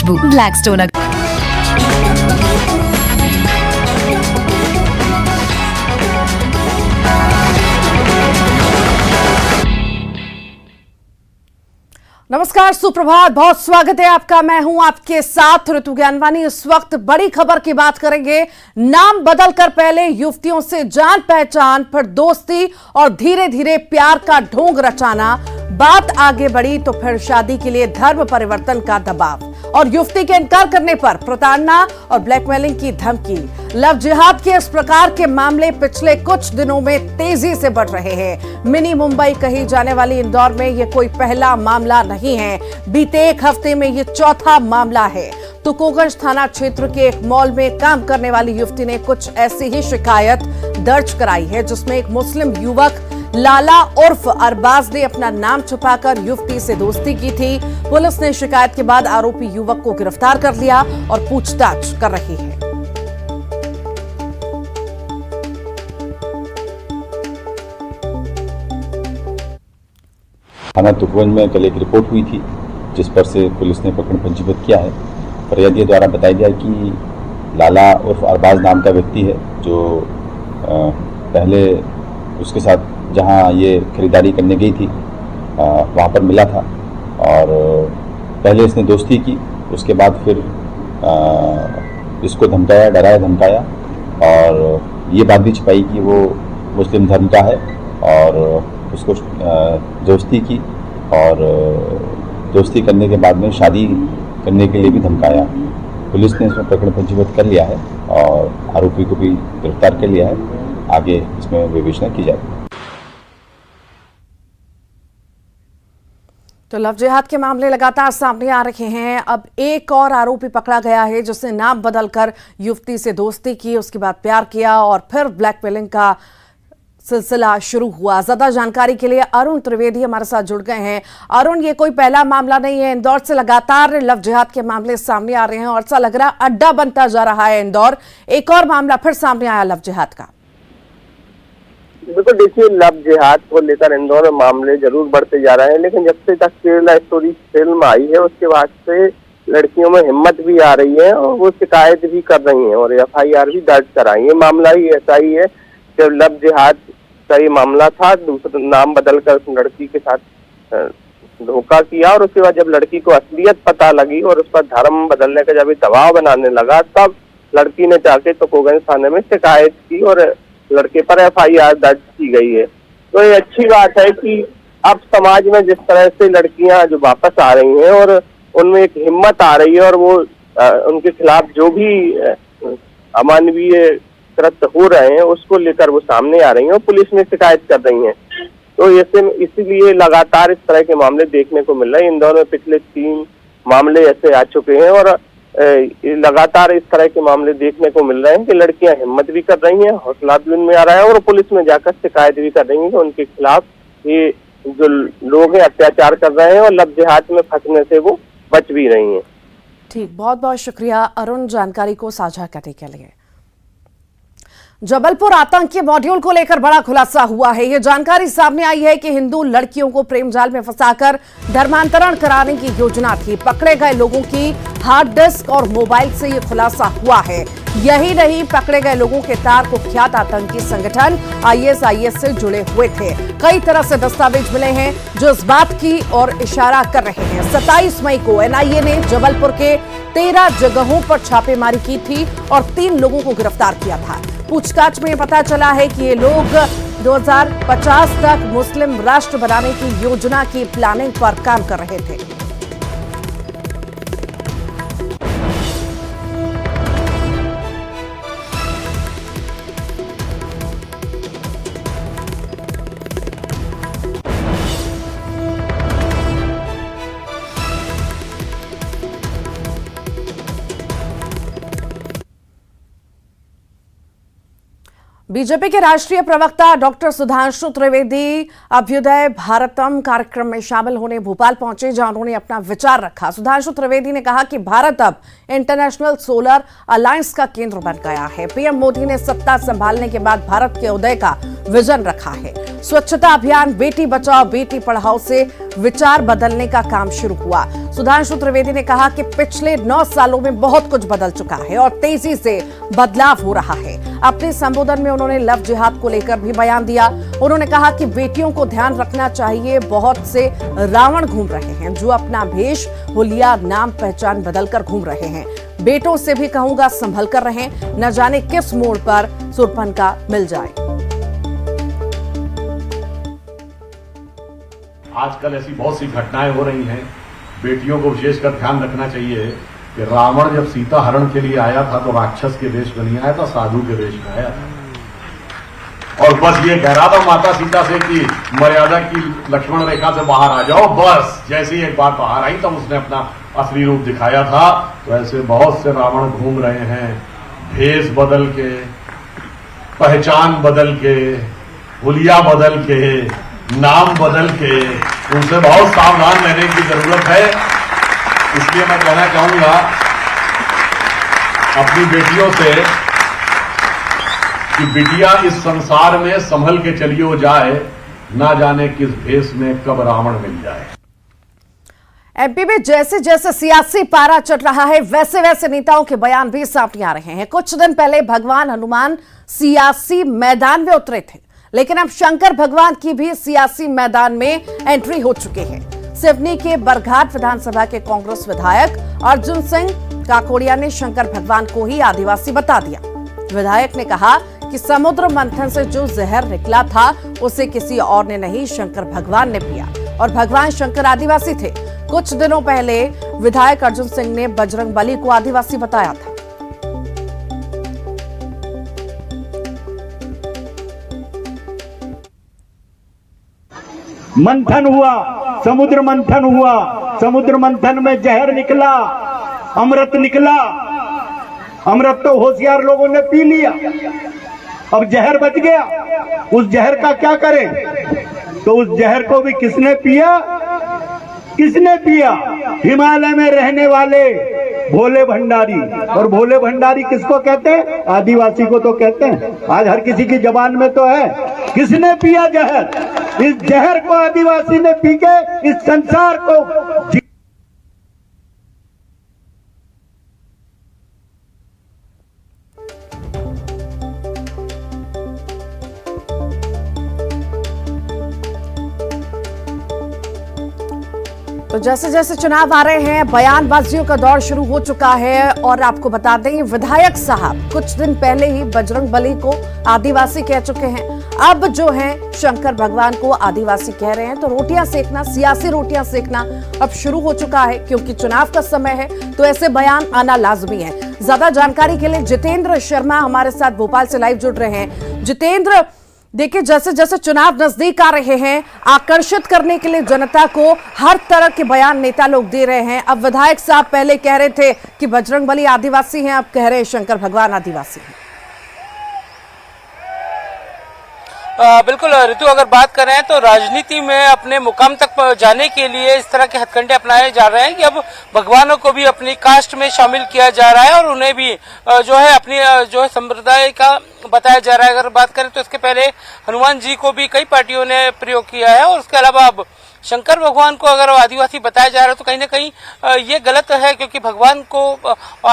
खुशबू Blackstone. नमस्कार, सुप्रभात, बहुत स्वागत है आपका। मैं हूं आपके साथ ऋतु ज्ञानवानी। इस वक्त बड़ी खबर की बात करेंगे। नाम बदलकर पहले युवतियों से जान पहचान, फिर दोस्ती और धीरे धीरे प्यार का ढोंग रचाना। बात आगे बढ़ी तो फिर शादी के लिए धर्म परिवर्तन का दबाव और युवती के इनकार करने पर प्रताड़ना और ब्लैकमेलिंग की धमकी। लव जिहाद के इस प्रकार के मामले पिछले कुछ दिनों में तेजी से बढ़ रहे हैं। मिनी मुंबई कही जाने वाली इंदौर में यह कोई पहला मामला नहीं है। बीते एक हफ्ते में यह चौथा मामला है। तुकोगंज थाना क्षेत्र के एक मॉल में काम करने वाली युवती ने कुछ ऐसी ही शिकायत दर्ज कराई है, जिसमें एक मुस्लिम युवक लाला उर्फ अरबाज ने अपना नाम छुपाकर युवती से दोस्ती की थी। पुलिस ने शिकायत के बाद आरोपी युवक को गिरफ्तार कर लिया और पूछताछ कर रही है। थाना तुकोगंज में कल एक रिपोर्ट हुई थी, जिस पर से पुलिस ने प्रकरण पंजीबद्ध किया है। फरियादी द्वारा बताया गया कि लाला उर्फ अरबाज नाम का व्यक्ति है, जो पहले उसके साथ जहां ये खरीदारी करने गई थी वहां पर मिला था और पहले इसने दोस्ती की। उसके बाद फिर इसको धमकाया, डराया धमकाया और ये बात भी छिपाई कि वो मुस्लिम धर्म का है और उसको दोस्ती की और दोस्ती करने के बाद में शादी करने के लिए भी धमकाया। पुलिस ने इसमें प्रकरण पंजीबद्ध कर लिया है और आरोपी को भी गिरफ्तार कर लिया है। आगे इसमें विवेचना की जाएगी। तो लव जिहाद के मामले लगातार सामने आ रहे हैं। अब एक और आरोपी पकड़ा गया है, जिसने नाम बदलकर युवती से दोस्ती की, उसके बाद प्यार किया और फिर ब्लैकमेलिंग का सिलसिला शुरू हुआ। ज्यादा जानकारी के लिए अरुण त्रिवेदी हमारे साथ जुड़ गए हैं। अरुण, ये कोई पहला मामला नहीं है। इंदौर से लगातार लव जिहाद के मामले सामने आ रहे हैं और ऐसा लग रहा है अड्डा बनता जा रहा है इंदौर। एक और मामला फिर सामने आया लव जिहाद का। बिल्कुल, देखिए, लव जिहाद को लेकर इंदौर में मामले जरूर बढ़ते जा रहे हैं, लेकिन जब से तक केरला स्टोरी फिल्म आई है उसके बाद से लड़कियों में हिम्मत भी आ रही है और वो शिकायत भी कर रही हैं और FIR भी दर्ज कराई है। मामला ही ऐसा ही है, जब लव जिहाद का ये मामला था, दूसरा नाम बदलकर उस लड़की के साथ धोखा किया और उसके बाद जब लड़की को असलियत पता लगी और उस पर धर्म बदलने का जब दबाव बनाने लगा, तब लड़की ने जाके तुकोगंज थाने में शिकायत की और लड़के पर FIR दर्ज की गई है। तो ये अच्छी बात है कि अब समाज में जिस तरह से लड़कियां जो वापस आ रही हैं और उनमें एक हिम्मत आ रही है और वो उनके खिलाफ जो भी अमानवीय कृत्य हो रहे हैं उसको लेकर वो सामने आ रही हैं और पुलिस में शिकायत कर रही हैं। तो इसीलिए लगातार इस तरह के मामले देखने को मिल रहे हैं। इंदौर में पिछले 3 मामले ऐसे आ चुके हैं और लगातार इस तरह के मामले देखने को मिल रहे हैं कि लड़कियां हिम्मत भी कर रही हैं, हौसला भी उनमें आ रहा है और पुलिस में जाकर शिकायत भी कर रही हैं कि उनके खिलाफ ये जो लोग हैं अत्याचार कर रहे हैं और लव जिहाद में फंसने से वो बच भी रही हैं। ठीक, बहुत बहुत शुक्रिया अरुण जानकारी को साझा करने के लिए। जबलपुर आतंकी मॉड्यूल को लेकर बड़ा खुलासा हुआ है। यह जानकारी सामने आई है कि हिंदू लड़कियों को प्रेम जाल में फंसाकर धर्मांतरण कराने की योजना थी। पकड़े गए लोगों की हार्ड डिस्क और मोबाइल से यह खुलासा हुआ है। यही नहीं, पकड़े गए लोगों के तार कुख्यात आतंकी संगठन ISIS से जुड़े हुए थे। कई तरह से दस्तावेज मिले हैं जो इस बात की ओर इशारा कर रहे हैं। 27 मई को NIA ने जबलपुर के 13 जगहों पर छापेमारी की थी और 3 लोगों को गिरफ्तार किया था। पूछताछ में पता चला है कि ये लोग 2050 तक मुस्लिम राष्ट्र बनाने की योजना की प्लानिंग पर काम कर रहे थे। बीजेपी के राष्ट्रीय प्रवक्ता डॉक्टर सुधांशु त्रिवेदी अभ्युदय भारतम कार्यक्रम में शामिल होने भोपाल पहुंचे, जहां उन्होंने अपना विचार रखा। सुधांशु त्रिवेदी ने कहा कि भारत अब इंटरनेशनल सोलर अलायंस का केंद्र बन गया है। पीएम मोदी ने सत्ता संभालने के बाद भारत के उदय का विजन रखा है। स्वच्छता अभियान, बेटी बचाओ बेटी पढ़ाओ से विचार बदलने का काम शुरू हुआ। सुधांशु त्रिवेदी ने कहा कि पिछले 9 सालों में बहुत कुछ बदल चुका है और तेजी से बदलाव हो रहा है। अपने संबोधन में उन्होंने लव जिहाद को लेकर भी बयान दिया। उन्होंने कहा कि बेटियों को ध्यान रखना चाहिए, बहुत से रावण घूम रहे हैं जो अपना भेष, हुलिया, नाम, पहचान बदलकर घूम रहे हैं। बेटों से भी कहूंगा संभल कर रहें, न जाने किस मोड़ पर सुरपनका मिल जाए। आजकल ऐसी बहुत सी घटनाएं हो रही हैं, बेटियों को विशेषकर ध्यान रखना चाहिए कि रावण जब सीता हरण के लिए आया था तो राक्षस के वेश में नहीं आया था, साधु के वेश में आया था और बस ये कह रहा था माता सीता से कि मर्यादा की लक्ष्मण रेखा से बाहर आ जाओ। बस जैसे ही एक बार बाहर आई तब उसने अपना असली रूप दिखाया था। तो ऐसे बहुत से रावण घूम रहे हैं, भेष बदल के, पहचान बदल के, हुलिया बदल के, नाम बदल के, उनसे बहुत सावधान रहने की जरूरत है। इसलिए मैं कहना चाहूंगा अपनी बेटियों से कि बिटिया इस संसार में संभल के चलियो जाए, ना जाने किस भेष में कब रावण मिल जाए। एमपी में जैसे जैसे सियासी पारा चढ़ रहा है वैसे वैसे नेताओं के बयान भी सामने आ रहे हैं। कुछ दिन पहले भगवान हनुमान सियासी मैदान में उतरे थे, लेकिन अब शंकर भगवान की भी सियासी मैदान में एंट्री हो चुके हैं। सिवनी के बरघाट विधानसभा के कांग्रेस विधायक अर्जुन सिंह काकोड़िया ने शंकर भगवान को ही आदिवासी बता दिया। विधायक ने कहा कि समुद्र मंथन से जो जहर निकला था उसे किसी और ने नहीं, शंकर भगवान ने पिया और भगवान शंकर आदिवासी थे। कुछ दिनों पहले विधायक अर्जुन सिंह ने बजरंग बली को आदिवासी बताया था। मंथन हुआ, समुद्र मंथन हुआ, समुद्र मंथन में जहर निकला, अमृत निकला। अमृत तो होशियार लोगों ने पी लिया, अब जहर बच गया। उस जहर का क्या करें? तो उस जहर को भी किसने पिया? किसने पिया? हिमालय में रहने वाले भोले भंडारी। और भोले भंडारी किसको कहते हैं? आदिवासी को तो कहते हैं। आज हर किसी की जबान में तो है। किसने पिया जहर? इस जहर को आदिवासी ने पी के इस संसार को तो जैसे जैसे चुनाव आ रहे हैं बयानबाजियों का दौर शुरू हो चुका है। और आपको बता दें विधायक साहब कुछ दिन पहले ही बजरंग बली को आदिवासी कह चुके हैं। अब जो है शंकर भगवान को आदिवासी कह रहे हैं, तो रोटियां सेकना, सियासी रोटियां सेकना अब शुरू हो चुका है। क्योंकि चुनाव का समय है तो ऐसे बयान आना लाजमी है। ज्यादा जानकारी के लिए जितेंद्र शर्मा हमारे साथ भोपाल से लाइव जुड़ रहे हैं। जितेंद्र, देखिए जैसे जैसे चुनाव नजदीक आ रहे हैं, आकर्षित करने के लिए जनता को हर तरह के बयान नेता लोग दे रहे हैं। अब विधायक साहब पहले कह रहे थे कि बजरंग बली आदिवासी हैं, अब कह रहे हैं शंकर भगवान आदिवासी हैं। बिल्कुल ऋतु, अगर बात करें तो राजनीति में अपने मुकाम तक जाने के लिए इस तरह के हथकंडे अपनाए जा रहे हैं कि अब भगवानों को भी अपनी कास्ट में शामिल किया जा रहा है और उन्हें भी जो है अपनी जो है संप्रदाय का बताया जा रहा है। अगर बात करें तो इसके पहले हनुमान जी को भी कई पार्टियों ने प्रयोग किया है और उसके अलावा अब शंकर भगवान को अगर आदिवासी बताया जा रहा है तो कहीं ना कहीं ये गलत है, क्योंकि भगवान को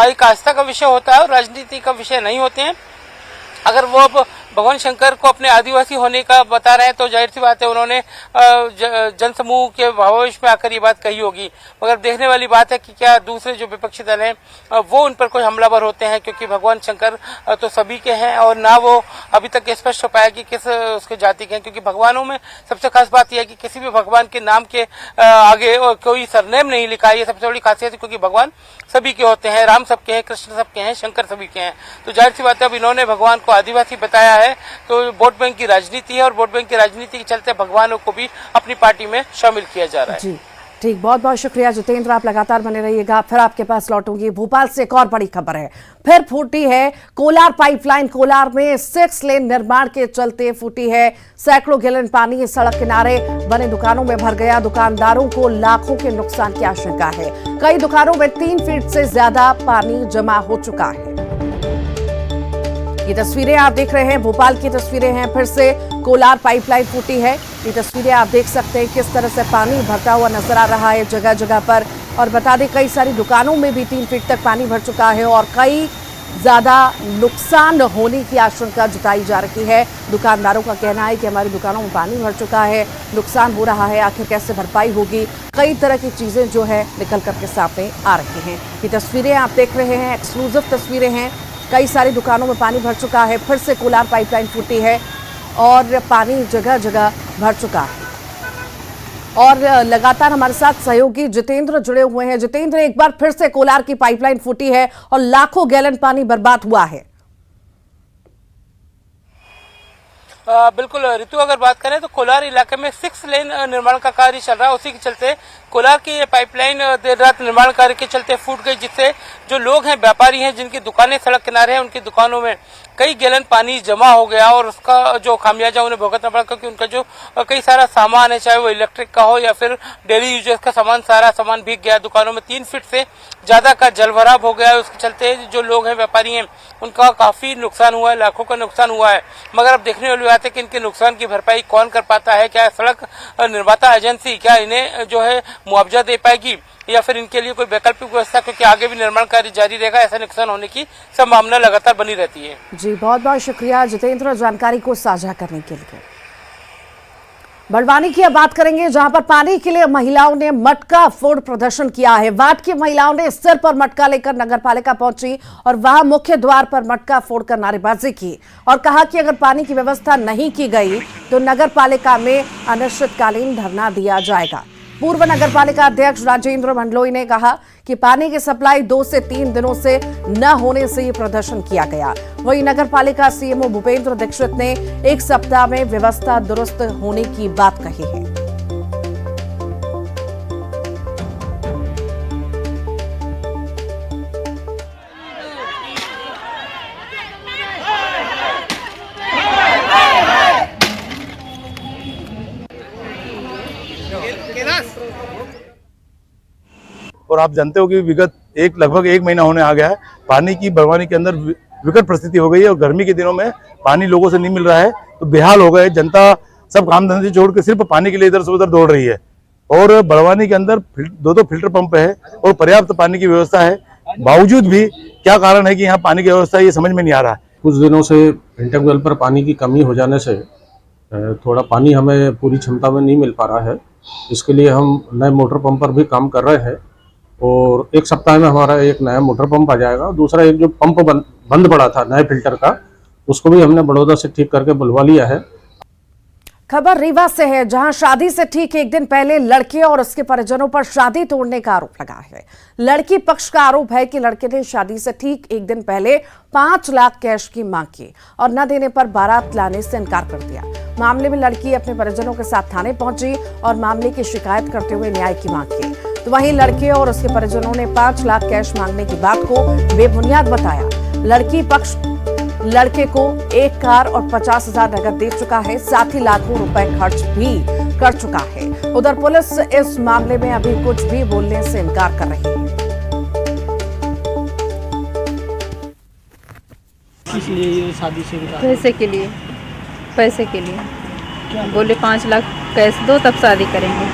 एक आस्था का विषय होता है और राजनीति का विषय नहीं होते हैं। अगर वो भगवान शंकर को अपने आदिवासी होने का बता रहे हैं तो जाहिर सी बात है उन्होंने जनसमूह के भावावेश में आकर ये बात कही होगी। मगर देखने वाली बात है कि क्या दूसरे जो विपक्षी दल हैं वो उन पर कोई हमलावर होते हैं, क्योंकि भगवान शंकर तो सभी के हैं और ना वो अभी तक स्पष्ट हो पाया कि किस उसके जाति के हैं। क्योंकि भगवानों में सबसे खास बात यह है कि किसी भी भगवान के नाम के आगे कोई सरनेम नहीं लिखा है। ये सबसे बड़ी खासियत है, क्योंकि भगवान सभी के होते हैं, राम सबके हैं, कृष्ण सबके हैं, शंकर सभी के हैं। तो जाहिर सी बात है अब इन्होंने भगवान को आदिवासी बताया है तो वोट बैंक की राजनीति है और वोट बैंक की राजनीति के चलते भगवानों को भी अपनी पार्टी में शामिल किया जा रहा है। जी ठीक, बहुत बहुत शुक्रिया जितेंद्र, आप लगातार बने रहिएगा, फिर आपके पास लौटूंगी। भोपाल से एक और बड़ी खबर है, फिर फूटी है कोलार पाइपलाइन। कोलार में 6 लेन निर्माण के चलते फूटी है। सैकड़ों गैलन पानी सड़क किनारे बने दुकानों में भर गया। दुकानदारों को लाखों के नुकसान की आशंका है। कई दुकानों में 3 फीट से ज्यादा पानी जमा हो चुका है। ये तस्वीरें आप देख रहे हैं, भोपाल की तस्वीरें हैं। फिर से कोलार पाइपलाइन फूटी है। ये तस्वीरें आप देख सकते हैं किस तरह से पानी भरता हुआ नजर आ रहा है जगह जगह पर। और बता दें कई सारी दुकानों में भी 3 फीट तक पानी भर चुका है और कई ज्यादा नुकसान होने की आशंका जताई जा रही है। दुकानदारों का कहना है कि हमारी दुकानों में पानी भर चुका है, नुकसान हो रहा है, आखिर कैसे भरपाई होगी। कई तरह की चीजें जो है निकल करके सामने आ रही हैं। ये तस्वीरें आप देख रहे हैं, एक्सक्लूसिव तस्वीरें हैं। कई सारी दुकानों में पानी भर चुका है। फिर से कोलार पाइपलाइन फूटी है और पानी जगह जगह भर चुका है। और लगातार हमारे साथ सहयोगी जितेंद्र जुड़े हुए हैं। जितेंद्र, एक बार फिर से कोलार की पाइपलाइन फूटी है और लाखों गैलन पानी बर्बाद हुआ है। बिल्कुल ऋतु, अगर बात करें तो कोलार इलाके में 6 लेन निर्माण का कार्य चल रहा है। उसी के चलते कोलार की ये पाइपलाइन देर रात निर्माण कार्य के चलते फूट गई, जिससे जो लोग हैं, व्यापारी हैं, जिनकी दुकानें सड़क किनारे हैं, उनकी दुकानों में कई गैलन पानी जमा हो गया और उसका जो खामियाजा उन्हें भुगतना पड़ा, क्योंकि उनका जो कई सारा सामान है, चाहे वो इलेक्ट्रिक का हो या फिर डेली यूजेस का सामान, सारा सामान भीग गया। दुकानों में 3 फीट से ज्यादा का जलभराव हो गया है। उसके चलते जो लोग हैं, व्यापारी हैं, उनका काफी नुकसान हुआ है, लाखों का नुकसान हुआ है। मगर अब देखने वाली बात है कि इनके नुकसान की भरपाई कौन कर पाता है। क्या सड़क निर्माता एजेंसी क्या इन्हें जो है मुआवजा दे पाएगी या फिर इनके लिए कोई वैकल्पिक व्यवस्था, क्योंकि आगे भी निर्माण कार्य जारी रहेगा, ऐसा नुकसान होने की संभावना लगातार बनी रहती है। जी, बहुत बहुत शुक्रिया जितेंद्र जानकारी को साझा करने के लिए। बड़वानी की अब बात करेंगे, जहां पर पानी के लिए महिलाओं ने मटका फोड़ प्रदर्शन किया है। वार्ड की महिलाओं ने सिर पर मटका लेकर नगरपालिका पहुंची और वहां मुख्य द्वार पर मटका फोड़कर नारेबाजी की और कहा कि अगर पानी की व्यवस्था नहीं की गई तो नगरपालिका में अनिश्चितकालीन धरना दिया जाएगा। पूर्व नगरपालिका अध्यक्ष राजेंद्र मंडलोई ने कहा कि पानी की सप्लाई 2 से 3 दिनों से न होने से ये प्रदर्शन किया गया। वहीं नगरपालिका सीएमओ भूपेंद्र दीक्षित ने 1 सप्ताह में व्यवस्था दुरुस्त होने की बात कही है। और आप जानते हो कि विगत लगभग 1 महीना होने आ गया है, पानी की बड़वानी के अंदर विकट परिस्थिति हो गई है और गर्मी के दिनों में पानी लोगों से नहीं मिल रहा है तो बेहाल हो गए। जनता सब काम धंधे छोड़ के सिर्फ पानी के लिए इधर से उधर दौड़ रही है और बड़वानी के अंदर 2 फिल्टर पंप है और पर्याप्त पानी की व्यवस्था है, बावजूद भी क्या कारण है कि यहाँ पानी की व्यवस्था ये समझ में नहीं आ रहा है। कुछ दिनों से फिल्टर वेल पर पानी की कमी हो जाने से थोड़ा पानी हमें पूरी क्षमता में नहीं मिल पा रहा है। इसके लिए हम नए मोटर पंप पर भी काम कर रहे हैं और 1 सप्ताह में हमारा एक नया मोटर पंप आ जाएगा। दूसरा एक जो पंप बंद पड़ा था नए फिल्टर का, उसको भी हमने बड़ौदा से ठीक करके बुलवा लिया है। खबर रीवा से है, जहां शादी से ठीक 1 दिन पहले लड़के और उसके परिजनों पर शादी तोड़ने का आरोप लगा है। लड़की पक्ष का आरोप है कि लड़के ने शादी से ठीक 1 दिन पहले 5 लाख कैश की मांग की और न देने पर बारात लाने से इनकार कर दिया। मामले में लड़की अपने परिजनों के साथ थाने पहुंची और मामले की शिकायत करते हुए न्याय की मांग की। तो वहीं लड़के और उसके परिजनों ने 5 लाख कैश मांगने की बात को बेबुनियाद बताया। लड़की पक्ष लड़के को 1 कार और 50,000 नकद दे चुका है, साथ ही लाखों रुपए खर्च भी कर चुका है। उधर पुलिस इस मामले में अभी कुछ भी बोलने से इनकार कर रही है। इसलिए ये शादी से पैसे के लिए बोले 5 लाख कैश दो तब शादी करेंगे।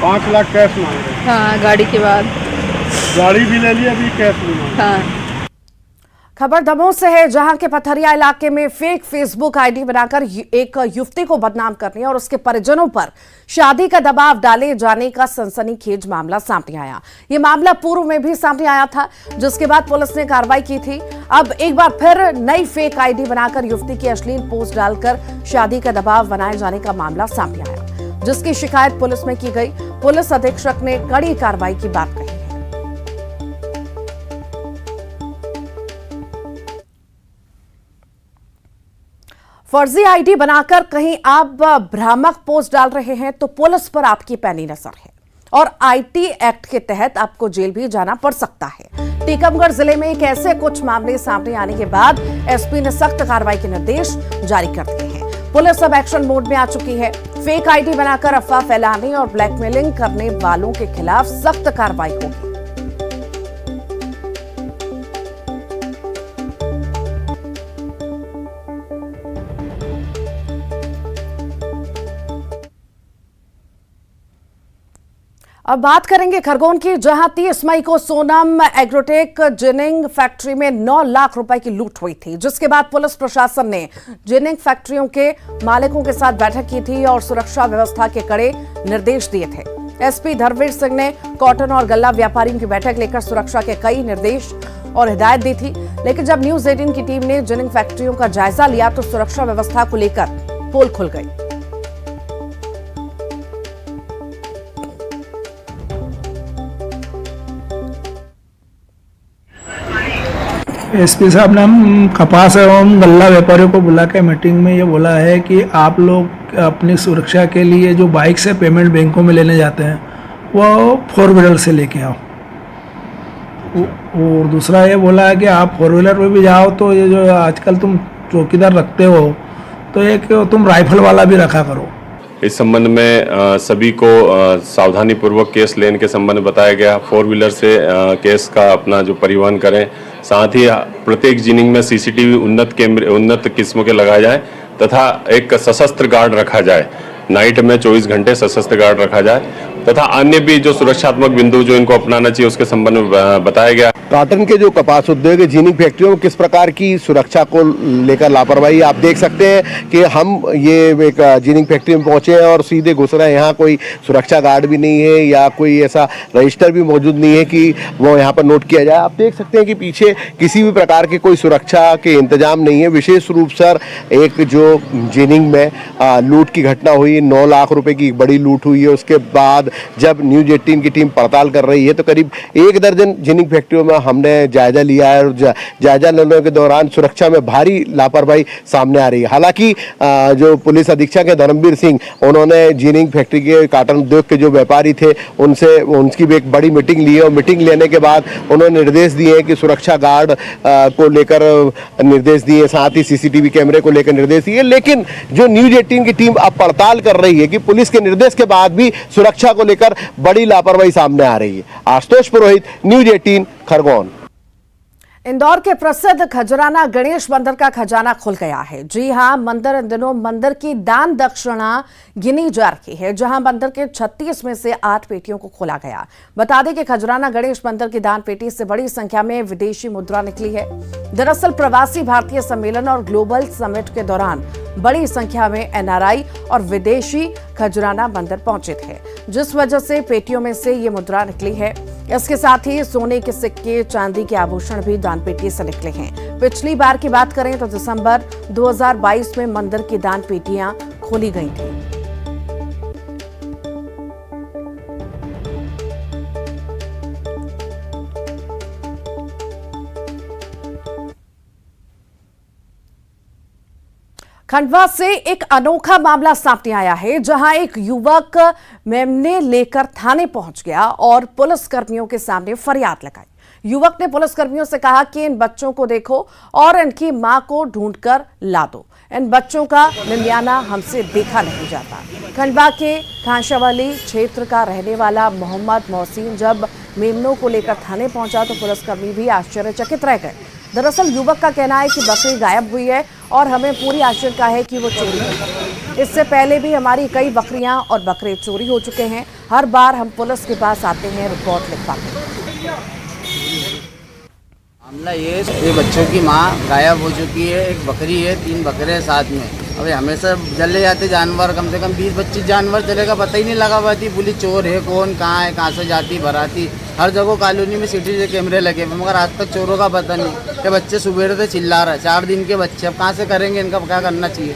5 लाख कैश मांग रहे। हाँ, गाड़ी के बाद गाड़ी भी ले ली, अभी कैश भी मांग। हाँ। खबर दमोह से है, जहां के पथरिया इलाके में फेक फेसबुक आईडी बनाकर एक युवती को बदनाम करने और उसके परिजनों पर शादी का दबाव डाले जाने का सनसनीखेज मामला सामने आया। यह मामला पूर्व में भी सामने आया था, जिसके बाद पुलिस ने कार्रवाई की थी। अब एक बार फिर नई फेक आईडी बनाकर युवती की अश्लील पोस्ट डालकर शादी का दबाव बनाए जाने का मामला सामने आया, जिसकी शिकायत पुलिस में की गई। पुलिस अधीक्षक ने कड़ी कार्रवाई की बात कही। फर्जी आईडी बनाकर कहीं आप भ्रामक पोस्ट डाल रहे हैं तो पुलिस पर आपकी पैनी नजर है और आईटी एक्ट के तहत आपको जेल भी जाना पड़ सकता है। टीकमगढ़ जिले में एक ऐसे कुछ मामले सामने आने के बाद एसपी ने सख्त कार्रवाई के निर्देश जारी कर दिए हैं। पुलिस अब एक्शन मोड में आ चुकी है। फेक आईडी बनाकर अफवाह फैलाने और ब्लैकमेलिंग करने वालों के खिलाफ सख्त कार्रवाई होगी। अब बात करेंगे खरगोन की, जहां 30 मई को सोनम एग्रोटेक जिनिंग फैक्ट्री में 9 लाख रुपए की लूट हुई थी, जिसके बाद पुलिस प्रशासन ने जिनिंग फैक्ट्रियों के मालिकों के साथ बैठक की थी और सुरक्षा व्यवस्था के कड़े निर्देश दिए थे। एसपी धर्मवीर सिंह ने कॉटन और गल्ला व्यापारियों की बैठक लेकर सुरक्षा के कई निर्देश और हिदायत दी थी, लेकिन जब न्यूज 18 की टीम ने जिनिंग फैक्ट्रियों का जायजा लिया तो सुरक्षा व्यवस्था को लेकर पोल खुल गई। एसपी साहब ने हम कपास एवं गल्ला व्यापारियों को बुला के मीटिंग में ये बोला है कि आप लोग अपनी सुरक्षा के लिए जो बाइक से पेमेंट बैंकों में लेने जाते हैं वो 4 व्हीलर से लेके आओ। और दूसरा ये बोला है कि आप 4 व्हीलर पे भी जाओ तो ये जो आजकल तुम चौकीदार रखते हो तो एक तुम राइफल वाला भी रखा करो। इस संबंध में सभी को सावधानी पूर्वक केस लेने के संबंध में बताया गया। 4 व्हीलर से केस का अपना जो परिवहन करें, साथ ही प्रत्येक जिनिंग में सीसीटीवी उन्नत किस्म के लगाए जाए तथा एक सशस्त्र गार्ड रखा जाए। नाइट में 24 घंटे सशस्त्र गार्ड रखा जाए तथा अन्य भी जो सुरक्षात्मक बिंदु जो इनको अपनाना चाहिए उसके संबंध में बताया गया। कॉटन के जो कपास उद्योग है, जिनिंग फैक्ट्रियों में किस प्रकार की सुरक्षा को लेकर लापरवाही, आप देख सकते हैं कि हम ये एक जिनिंग फैक्ट्री में पहुंचे हैं और सीधे घुस रहे हैं। यहाँ कोई सुरक्षा गार्ड भी नहीं है या कोई ऐसा रजिस्टर भी मौजूद नहीं है कि वो यहाँ पर नोट किया जाए। आप देख सकते हैं कि पीछे किसी भी प्रकार के कोई सुरक्षा के इंतजाम नहीं है। विशेष रूप से एक जो जिनिंग में लूट की घटना हुई, 9 लाख रुपए की बड़ी लूट हुई है। उसके बाद जब न्यूज 18 की टीम पड़ताल कर रही है तो करीब 1 दर्जन जिनिंग फैक्ट्रियों में हमने जायजा लिया है और जायजा लेने के दौरान सुरक्षा में भारी लापरवाही सामने आ रही है। हालांकि जो पुलिस अधीक्षक है धर्मवीर सिंह, उन्होंने जिनिंग फैक्ट्री के कॉटन उद्योग के जो व्यापारी थे उनकी भी एक बड़ी मीटिंग ली है और मीटिंग लेने के बाद उन्होंने निर्देश दिए हैं कि सुरक्षा गार्ड को लेकर निर्देश दिए, साथ ही सीसीटीवी कैमरे को लेकर निर्देश दिए। लेकिन जो न्यूज 18 की टीम अब पड़ताल कर रही है कि पुलिस के निर्देश के बाद भी सुरक्षा को लेकर बड़ी लापरवाही सामने आ रही है। आशुतोष पुरोहित, न्यूज 18 खरगोन। इंदौर के प्रसिद्ध खजराना गणेश मंदिर का खजाना खुल गया है। जी हां, मंदिर इन दिनों मंदिर की दान दक्षिणा गिनी जा रही है, जहां मंदिर के 36 में से 8 पेटियों को खोला गया। बता दें कि खजराना गणेश मंदिर की दान पेटी से बड़ी संख्या में विदेशी मुद्रा निकली है। दरअसल प्रवासी भारतीय सम्मेलन और ग्लोबल समिट के दौरान बड़ी संख्या में एनआरआई और विदेशी खजराना मंदिर पहुंचे थे, जिस वजह से पेटियों में से ये मुद्रा निकली है। इसके साथ ही सोने के सिक्के, चांदी के आभूषण भी दान पेटी से निकले हैं। पिछली बार की बात करें तो दिसंबर 2022 में मंदिर की दान पेटियां खोली गई थी। खंडवा से एक अनोखा मामला सामने आया है, जहां एक युवक मेमने लेकर थाने पहुंच गया और पुलिसकर्मियों के सामने फरियाद लगाई। युवक ने पुलिसकर्मियों से कहा कि इन बच्चों को देखो और इनकी मां को ढूंढकर ला दो। इन बच्चों का मिमियाना हमसे देखा नहीं जाता। खंडवा के खांशावाली क्षेत्र का रहने वाला मोहम्मद मोहसिन जब मेमनों को लेकर थाने पहुंचा तो पुलिसकर्मी भी आश्चर्यचकित रह गए। दरअसल युवक का कहना है कि बकरी गायब हुई है और हमें पूरी आशंका है कि वो चोरी है। इससे पहले भी हमारी कई बकरियां और बकरे चोरी हो चुके हैं। हर बार हम पुलिस के पास आते हैं, रिपोर्ट लिखवाते हैं। मामला ये बच्चों की माँ गायब हो चुकी है, एक बकरी है, 3 बकरे हैं साथ में। अभी हमेशा जले जाते जानवर, कम से कम 20-25 जानवर चलेगा, पता ही नहीं लगा पाती पुलिस चोर है कौन, कहाँ है, कहाँ से जाती भराती। हर जगह कॉलोनी में सीसीटीवी कैमरे लगे हुए, मगर आज तक चोरों का पता नहीं। कि बच्चे सुबह से चिल्ला रहा है, 4 दिन के बच्चे, अब कहाँ से करेंगे, इनका क्या करना चाहिए।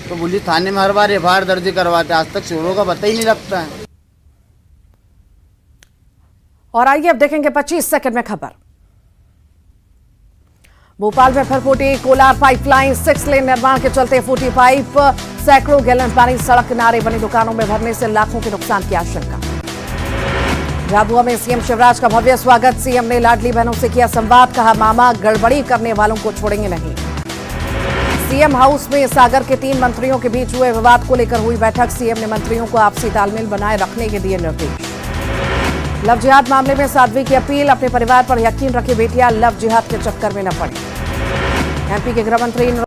तो पुलिस थाने में हर बार एफआईआर दर्ज करवाते, आज तक चोरों का पता ही नहीं लगता है। और आइए अब देखेंगे 25 सेकंड में खबर। भोपाल में फिर फूटी कोलार पाइपलाइन, 6 लेन निर्माण के चलते फूटी पाइप, सैकड़ों गैलन पानी सड़क किनारे बनी दुकानों में भरने से लाखों के नुकसान की आशंका। झाबुआ में सीएम शिवराज का भव्य स्वागत, सीएम ने लाडली बहनों से किया संवाद, कहा मामा गड़बड़ी करने वालों को छोड़ेंगे नहीं। सीएम हाउस में सागर के 3 मंत्रियों के बीच हुए विवाद को लेकर हुई बैठक, सीएम ने मंत्रियों को आपसी तालमेल बनाए रखने के दिए निर्देश। लव जिहाद मामले में साध्वी की अपील, अपने परिवार पर यकीन रखे बेटियां लव जिहाद के चक्कर में न पड़े। एमपी के गृह मंत्री